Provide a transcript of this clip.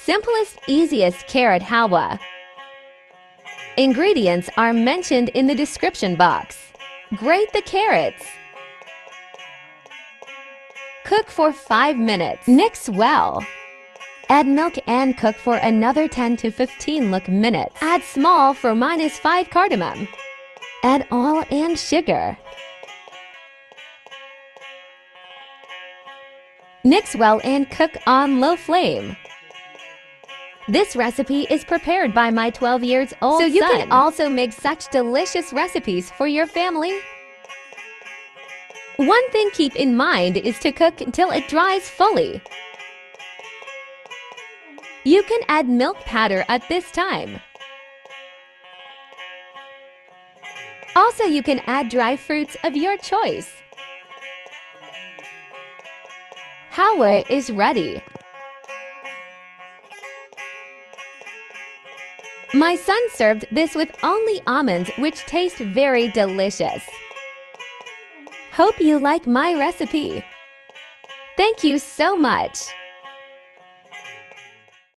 simplest, easiest carrot halwa. Ingredients are mentioned in the description box. Grate the carrots. Cook for 5 minutes. Mix well. Add milk and cook for another 10 to 15 minutes. Add small for -5 cardamom. Add oil and sugar. Mix well and cook on low flame. This recipe is prepared by my 12-year-old son. So you can also make such delicious recipes for your family. One thing keep in mind is to cook until it dries fully. You can add milk powder at this time. Also, you can add dry fruits of your choice. Halwa is ready. My son served this with only almonds, which taste very delicious. Hope you like my recipe. Thank you so much.